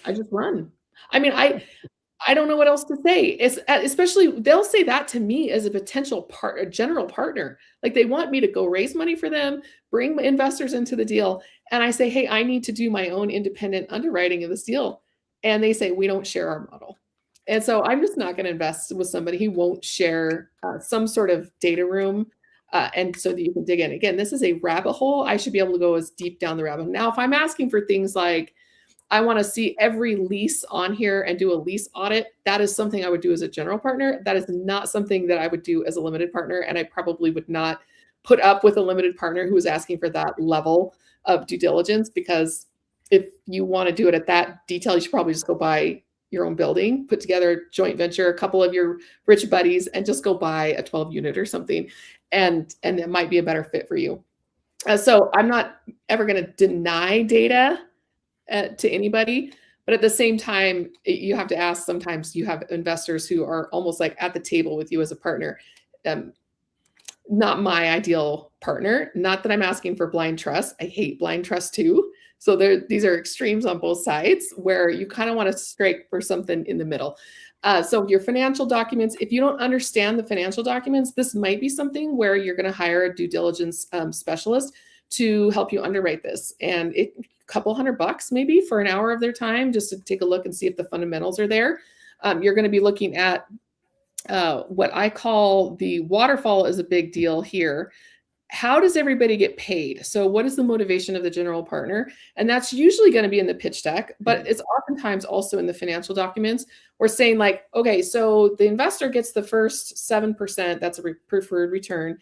I just run. I mean, I don't know what else to say. It's especially they'll say that to me as a potential a general partner. Like they want me to go raise money for them, bring investors into the deal. And I say, hey, I need to do my own independent underwriting of this deal. And they say, we don't share our model. And so I'm just not going to invest with somebody who won't share some sort of data room. And so that you can dig in. Again, this is a rabbit hole. I should be able to go as deep down the rabbit hole. Now, if I'm asking for things like, I want to see every lease on here and do a lease audit, that is something I would do as a general partner. That is not something that I would do as a limited partner. And I probably would not put up with a limited partner who is asking for that level of due diligence, because if you want to do it at that detail, you should probably just go buy your own building, put together a joint venture, a couple of your rich buddies, and just go buy a 12 unit or something. And it might be a better fit for you. So I'm not ever going to deny data to anybody. But at the same time, you have to ask, sometimes you have investors who are almost like at the table with you as a partner. Not my ideal partner. Not that I'm asking for blind trust. I hate blind trust too. So these are extremes on both sides where you kind of want to strike for something in the middle. So your financial documents, if you don't understand the financial documents, this might be something where you're going to hire a due diligence specialist to help you underwrite this. And a couple $100 maybe for an hour of their time just to take a look and see if the fundamentals are there. You're going to be looking at what I call the waterfall is a big deal here. How does everybody get paid? So what is the motivation of the general partner? And that's usually going to be in the pitch deck, but it's oftentimes also in the financial documents. We're saying like, okay, so the investor gets the first 7%. That's a preferred return.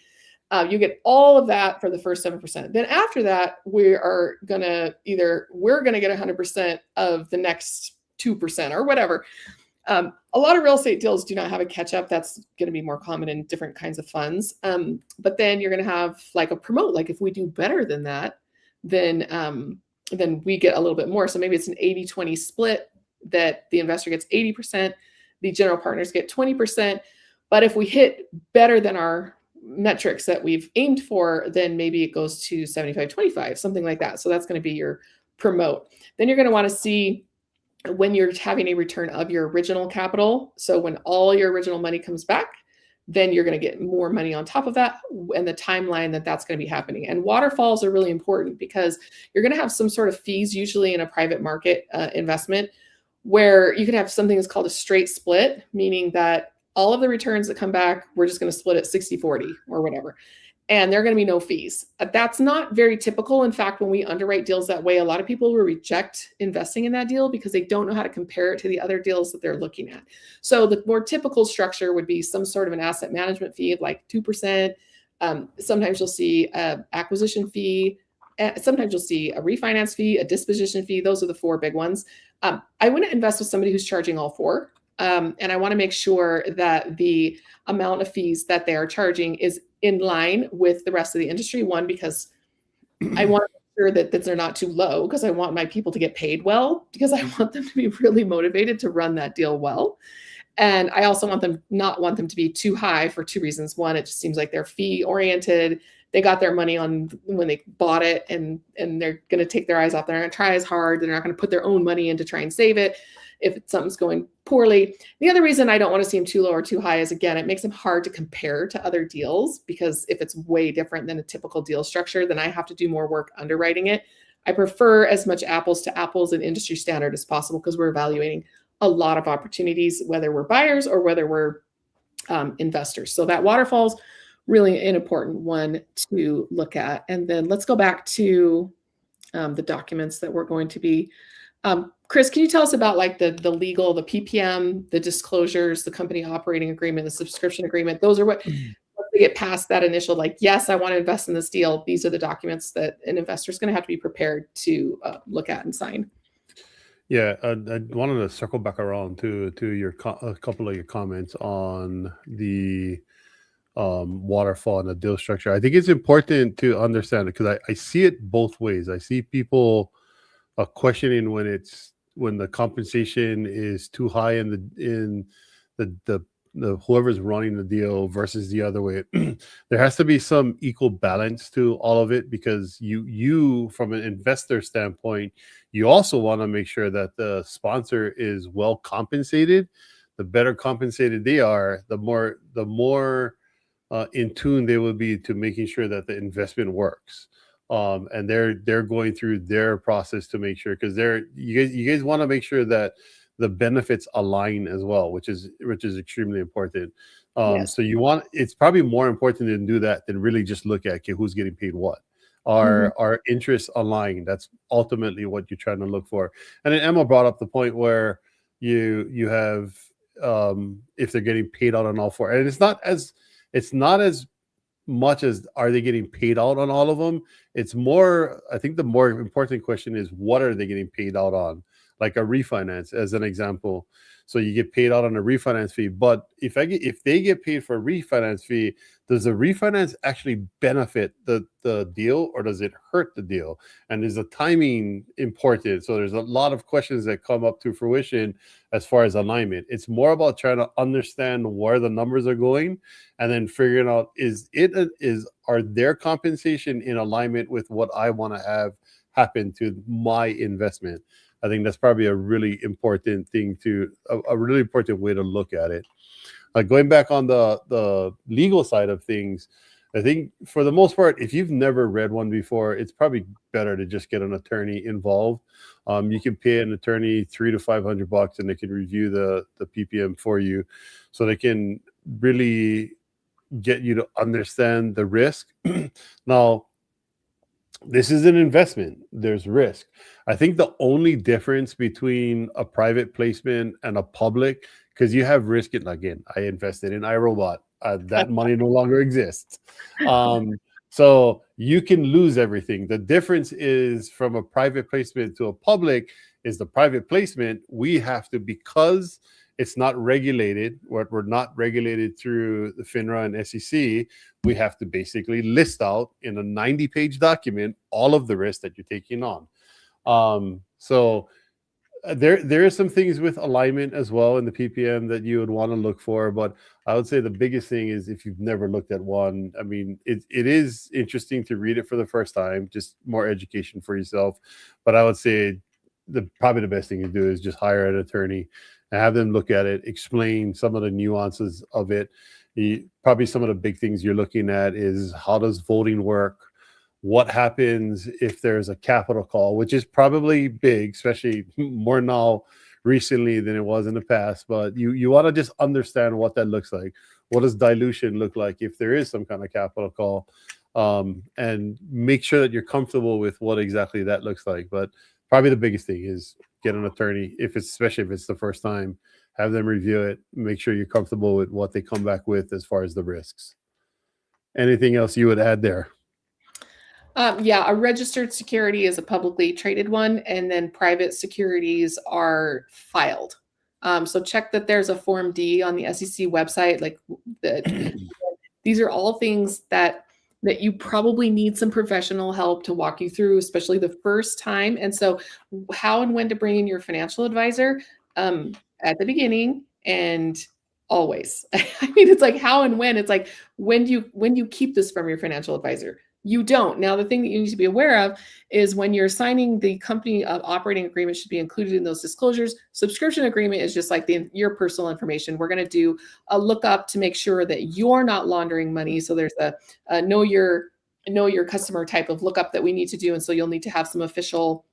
You get all of that for the first 7%. Then after that, we're going to get 100% of the next 2% or whatever. A lot of real estate deals do not have a catch up. That's going to be more common in different kinds of funds. But then you're going to have like a promote. Like if we do better than that, then we get a little bit more. So maybe it's an 80-20 split that the investor gets 80%, the general partners get 20%. But if we hit better than our metrics that we've aimed for, then maybe it goes to 75-25, something like that. So that's going to be your promote. Then you're going to want to see when you're having a return of your original capital. So when all your original money comes back, then you're going to get more money on top of that, and the timeline that that's going to be happening. And waterfalls are really important because you're going to have some sort of fees, usually in a private market investment, where you can have something that's called a straight split, meaning that all of the returns that come back, we're just going to split it 60-40 or whatever. And there are going to be no fees. That's not very typical. In fact, when we underwrite deals that way, a lot of people will reject investing in that deal because they don't know how to compare it to the other deals that they're looking at. So the more typical structure would be some sort of an asset management fee of like 2%. Sometimes you'll see an acquisition fee. Sometimes you'll see a refinance fee, a disposition fee. Those are the four big ones. I wouldn't invest with somebody who's charging all four. And I want to make sure that the amount of fees that they are charging is in line with the rest of the industry. One, because I want to make sure that they're not too low, because I want my people to get paid well, because I want them to be really motivated to run that deal well. And I also not want them to be too high for two reasons. One, it just seems like they're fee oriented. They got their money on when they bought it, and they're going to take their eyes off. They're not going to try as hard. They're not going to put their own money in to try and save it if something's going poorly. The other reason I don't want to see them too low or too high is, again, it makes them hard to compare to other deals, because if it's way different than a typical deal structure, then I have to do more work underwriting it. I prefer as much apples to apples and industry standard as possible, because we're evaluating a lot of opportunities, whether we're buyers or whether we're investors. So that waterfall's really an important one to look at. And then let's go back to the documents that we're going to be. Chris, can you tell us about like the legal, the PPM, the disclosures, the company operating agreement, the subscription agreement? Those are what, once they get past that initial, like, yes, I want to invest in this deal. These are the documents that an investor is going to have to be prepared to look at and sign. Yeah, I wanted to circle back around to your a couple of your comments on the waterfall and the deal structure. I think it's important to understand it, because I see it both ways. I see people questioning when the compensation is too high in the whoever's running the deal versus the other way. There has to be some equal balance to all of it, because you from an investor standpoint, you also want to make sure that the sponsor is well compensated. The better compensated they are, the more in tune they will be to making sure that the investment works. And they're going through their process to make sure, because you guys want to make sure that the benefits align as well, which is extremely important. Yes. So it's probably more important to do that than really just look at, okay, who's getting paid what. Our interests align. That's ultimately what you're trying to look for. And then Emma brought up the point where you have if they're getting paid out on all four, and it's not as much as are they getting paid out on all of them. It's more, I think the more important question is, what are they getting paid out on? Like a refinance as an example. So you get paid out on a refinance fee, but if they get paid for a refinance fee, does the refinance actually benefit the deal, or does it hurt the deal? And is the timing important? So there's a lot of questions that come up to fruition as far as alignment. It's more about trying to understand where the numbers are going, and then figuring out, are their compensation in alignment with what I want to have happen to my investment? I think that's probably a really important thing a really important way to look at it. Going back on the legal side of things, I think for the most part, if you've never read one before, it's probably better to just get an attorney involved. You can pay an attorney $300 to $500, and they can review the PPM for you, so they can really get you to understand the risk. Now, this is an investment. There's risk. I think the only difference between a private placement and a public, because you have risk in, again, I invested in iRobot. That money no longer exists. So you can lose everything. The difference is, from a private placement to a public, is the private placement, we have to, because it's not regulated, we're not regulated through the FINRA and SEC, we have to basically list out in a 90-page document all of the risk that you're taking on. So there are some things with alignment as well in the PPM that you would want to look for, but I would say the biggest thing is, if you've never looked at one, I mean, it is interesting to read it for the first time, just more education for yourself. But I would say probably the best thing to do is just hire an attorney and have them look at it, explain some of the nuances of it. Probably some of the big things you're looking at is, how does voting work? What happens if there's a capital call, which is probably big, especially more now recently than it was in the past. But you want to just understand what that looks like. What does dilution look like if there is some kind of capital call? And make sure that you're comfortable with what exactly that looks like. But probably the biggest thing is get an attorney, especially if it's the first time. Have them review it. Make sure you're comfortable with what they come back with as far as the risks. Anything else you would add there? Yeah, a registered security is a publicly traded one, and then private securities are filed. So check that there's a Form D on the SEC website. These are all things that you probably need some professional help to walk you through, especially the first time. And so, how and when to bring in your financial advisor, at the beginning and always. I mean, it's like how and when. It's like, when do you keep this from your financial advisor? You don't. Now, the thing that you need to be aware of is, when you're signing the company operating agreement, should be included in those disclosures. Subscription agreement is just like your personal information. We're going to do a lookup to make sure that you're not laundering money. So there's a know your customer type of lookup that we need to do. And so you'll need to have some official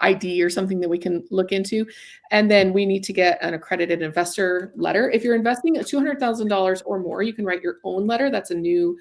ID or something that we can look into. And then we need to get an accredited investor letter. If you're investing at $200,000 or more, you can write your own letter. That's a new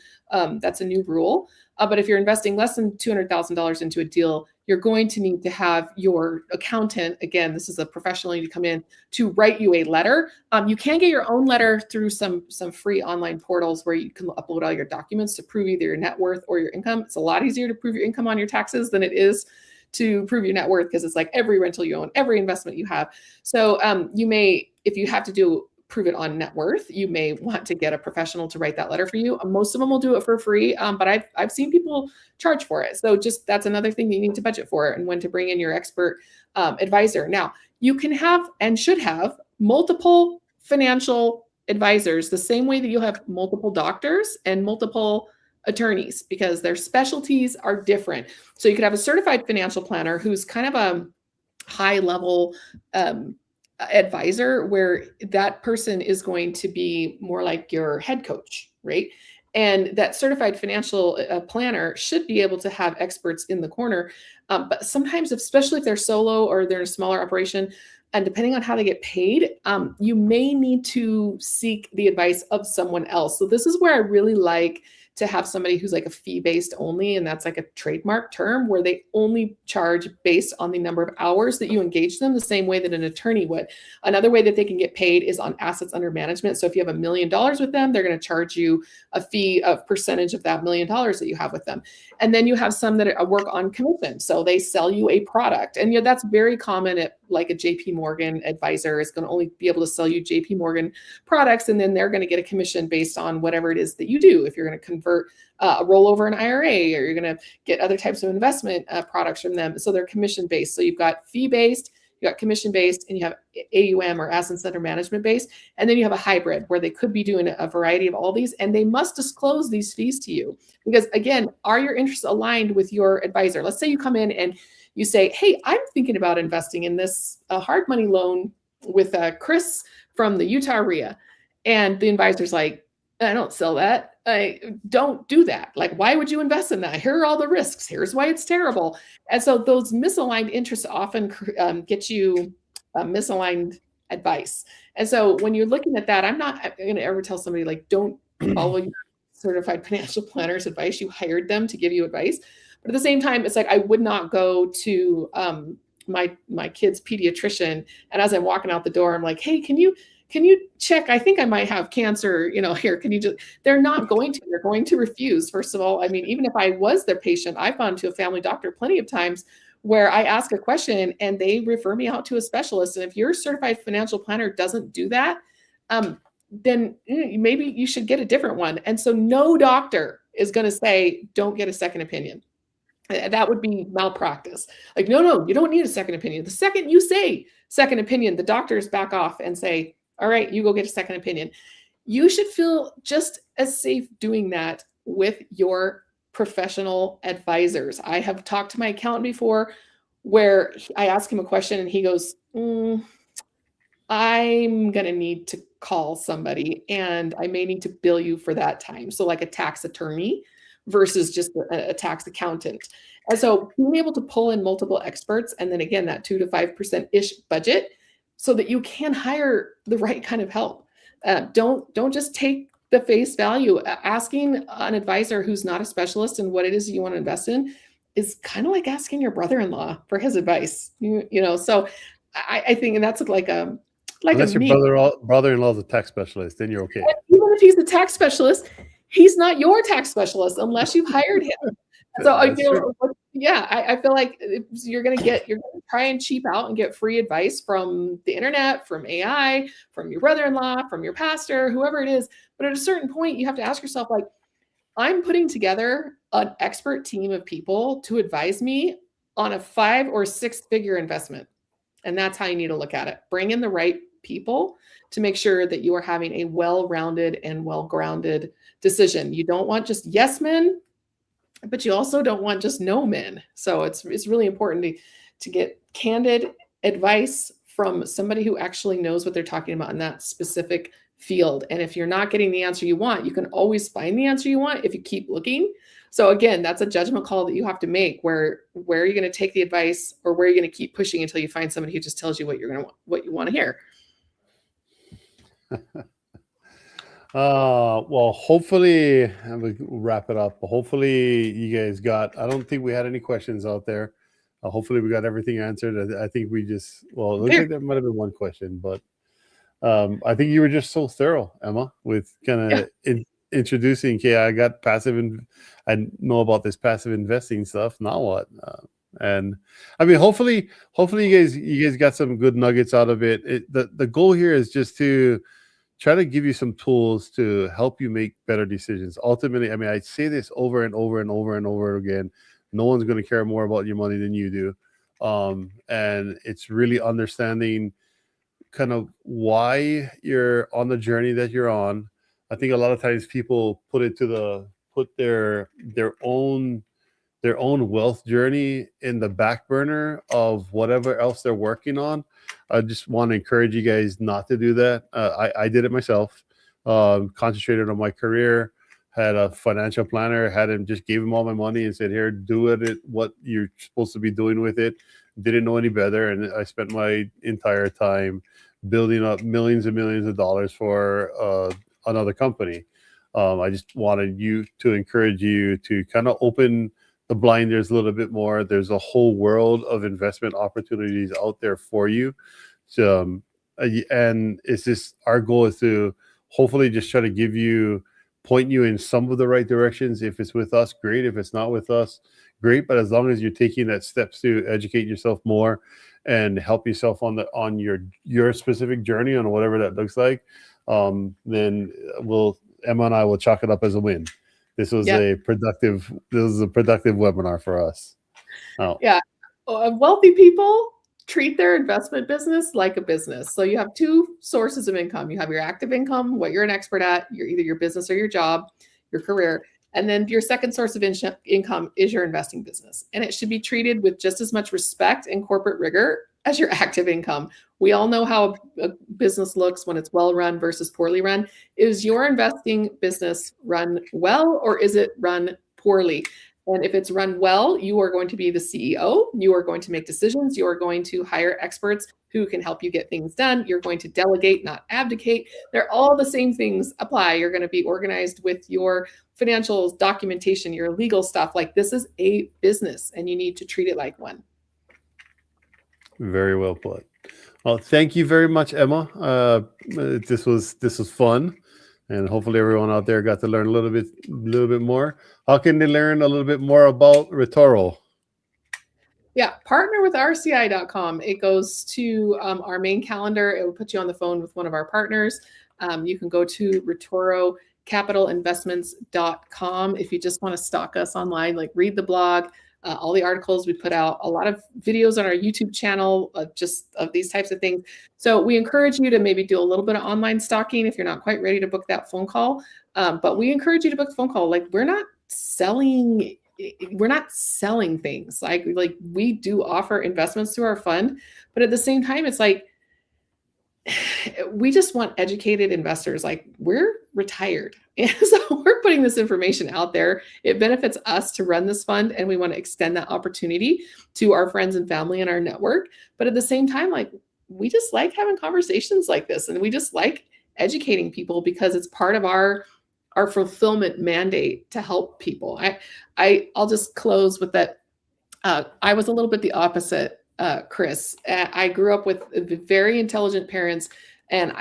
rule. But if you're investing less than $200,000 into a deal, you're going to need to have your accountant, again, this is a professional, you come in to write you a letter. You can get your own letter through some free online portals where you can upload all your documents to prove either your net worth or your income. It's a lot easier to prove your income on your taxes than it is to prove your net worth, because it's like every rental you own, every investment you have. So you may, if you have to prove it on net worth, you may want to get a professional to write that letter for you. Most of them will do it for free, but I've seen people charge for it. So just, that's another thing you need to budget for, and when to bring in your expert advisor. Now, you can have and should have multiple financial advisors, the same way that you'll have multiple doctors and multiple attorneys, because their specialties are different. So you could have a certified financial planner who's kind of a high level advisor, where that person is going to be more like your head coach, right? And that certified financial planner should be able to have experts in the corner. But sometimes, especially if they're solo or they're in a smaller operation, and depending on how they get paid, you may need to seek the advice of someone else. So this is where I really like to have somebody who's like a fee-based only, and that's like a trademark term where they only charge based on the number of hours that you engage them, the same way that an attorney would. Another way that they can get paid is on assets under management. So if you have $1 million with them, they're going to charge you a fee of percentage of that $1 million that you have with them. And then you have some that work on commission. So they sell you a product. And that's very common at like a JP Morgan advisor is going to only be able to sell you JP Morgan products. And then they're going to get a commission based on whatever it is that you do. If you're going to convert a rollover an IRA, or you're going to get other types of investment products from them. So they're commission based. So you've got fee based, you got commission based, and you have AUM or assets under management based. And then you have a hybrid where they could be doing a variety of all these, and they must disclose these fees to you. Because again, are your interests aligned with your advisor? Let's say you come in and you say, hey, I'm thinking about investing in this hard money loan with Chris from the Utah REIA. And the advisor's like, I don't sell that. I don't do that. Like, why would you invest in that? Here are all the risks. Here's why it's terrible. And so those misaligned interests often get you misaligned advice. And so when you're looking at that, I'm not going to ever tell somebody like, don't follow your certified financial planner's advice. You hired them to give you advice. But at the same time, it's like, I would not go to my kid's pediatrician. And as I'm walking out the door, I'm like, hey, can you check? I think I might have cancer, here, can you just, they're not going to, they're going to refuse. First of all, I mean, even if I was their patient, I've gone to a family doctor plenty of times where I ask a question and they refer me out to a specialist. And if your certified financial planner doesn't do that, then maybe you should get a different one. And so no doctor is going to say, don't get a second opinion. That would be malpractice. Like, no, you don't need a second opinion. The second you say second opinion, the doctors back off and say, all right, you go get a second opinion. You should feel just as safe doing that with your professional advisors. I have talked to my accountant before where I ask him a question and he goes, I'm going to need to call somebody and I may need to bill you for that time. So like a tax attorney versus just a tax accountant. And so being able to pull in multiple experts, and then again, that 2 to 5%-ish budget, so that you can hire the right kind of help. Don't just take the face value. Asking an advisor who's not a specialist in what it is you want to invest in is kind of like asking your brother-in-law for his advice. So I think, and that's like unless your brother-in-law is a tax specialist, then you're okay. Even if he's a tax specialist, he's not your tax specialist unless you've hired him. So I feel like you're going to try and cheap out and get free advice from the internet, from AI, from your brother-in-law, from your pastor, whoever it is. But at a certain point, you have to ask yourself, like, I'm putting together an expert team of people to advise me on a 5 or 6 figure investment. And that's how you need to look at it. Bring in the right people to make sure that you are having a well-rounded and well-grounded decision. You don't want just yes men, but you also don't want just no men. So it's really important to get candid advice from somebody who actually knows what they're talking about in that specific field. And if you're not getting the answer you want, you can always find the answer you want if you keep looking. So again, that's a judgment call that you have to make. Where are you going to take the advice, or where are you going to keep pushing until you find somebody who just tells you what you want to hear? Well, hopefully we'll wrap it up. Hopefully you guys I don't think we had any questions out there. Hopefully we got everything answered. I think it looks like there might have been one question, but I think you were just so thorough, Emma, with kind of introducing, okay, I got I know about this passive investing stuff. Now what? And I mean, hopefully you guys got some good nuggets out of it. The goal here is just to try to give you some tools to help you make better decisions. Ultimately, I mean, I say this over and over and over and over again. No one's going to care more about your money than you do. And it's really understanding kind of why you're on the journey that you're on. I think a lot of times people put their own wealth journey in the back burner of whatever else they're working on. I just want to encourage you guys not to do that. I did it myself. Concentrated on my career, had a financial planner, gave him all my money and said, here, do it what you're supposed to be doing with it. Didn't know any better. And I spent my entire time building up millions and millions of dollars for another company. I just wanted to encourage you to kind of open the blinders a little bit more. There's a whole world of investment opportunities out there for you. So, and it's just, our goal is to hopefully just try to point you in some of the right directions. If it's with us, great. If it's not with us, great. But as long as you're taking that steps to educate yourself more and help yourself on your specific journey on whatever that looks like, then Emma and I will chalk it up as a win. This was a productive webinar for us. Yeah. Wealthy people treat their investment business like a business. So you have two sources of income. You have your active income, what you're an expert at, either your business or your job, your career. And then your second source of income is your investing business. And it should be treated with just as much respect and corporate rigor as your active income. We all know how a business looks when it's well run versus poorly run. Is your investing business run well, or is it run poorly? And if it's run well, you are going to be the CEO. You are going to make decisions. You are going to hire experts who can help you get things done. You're going to delegate, not abdicate. They're all the same things apply. You're going to be organized with your financials, documentation, your legal stuff. Like, this is a business and you need to treat it like one. Very well put. Well, thank you very much, Emma. This was fun. And hopefully everyone out there got to learn a little bit more. How can they learn a little bit more about Retoro? Yeah, partner with RCI.com. It goes to our main calendar. It will put you on the phone with one of our partners. You can go to RetoroCapitalInvestments.com if you just want to stalk us online, like read the blog, all the articles we put out, a lot of videos on our YouTube channel, just of these types of things. So we encourage you to maybe do a little bit of online stalking if you're not quite ready to book that phone call. But we encourage you to book the phone call. Like, we're not selling things. Like we do offer investments through our fund, but at the same time, it's like, we just want educated investors. Like, we're retired. And so we're putting this information out there. It benefits us to run this fund, and we want to extend that opportunity to our friends and family in our network. But at the same time, like, we just like having conversations like this, and we just like educating people because it's part of our fulfillment mandate to help people. I'll just close with that. I was a little bit the opposite, Chris. I grew up with very intelligent parents. And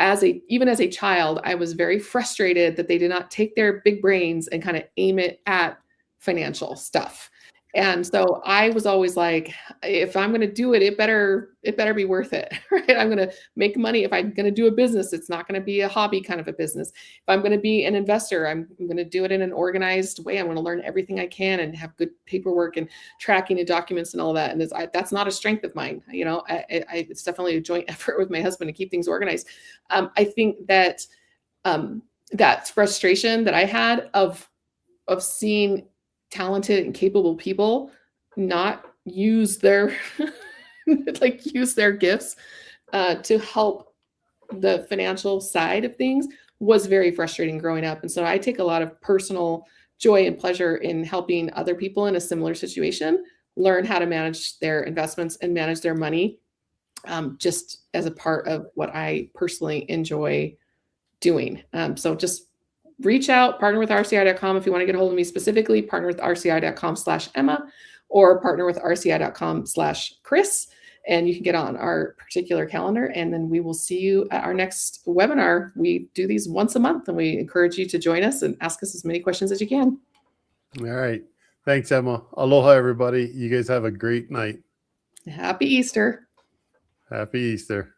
even as a child, I was very frustrated that they did not take their big brains and kind of aim it at financial stuff. And so I was always like, if I'm going to do it, it better be worth it, right? I'm going to make money. If I'm going to do a business, it's not going to be a hobby kind of a business. If I'm going to be an investor, I'm going to do it in an organized way. I'm going to learn everything I can and have good paperwork and tracking and documents and all that. And that's not a strength of mine. You know, it's definitely a joint effort with my husband to keep things organized. I think that that frustration that I had of seeing talented and capable people not use their use their gifts to help the financial side of things was very frustrating growing up. And so I take a lot of personal joy and pleasure in helping other people in a similar situation learn how to manage their investments and manage their money, just as a part of what I personally enjoy doing. So just reach out, partner with RCI.com. If you want to get a hold of me specifically, partner with RCI.com/Emma or partner with RCI.com/Chris. And you can get on our particular calendar, and then we will see you at our next webinar. We do these once a month, and we encourage you to join us and ask us as many questions as you can. All right. Thanks, Emma. Aloha, everybody. You guys have a great night. Happy Easter. Happy Easter.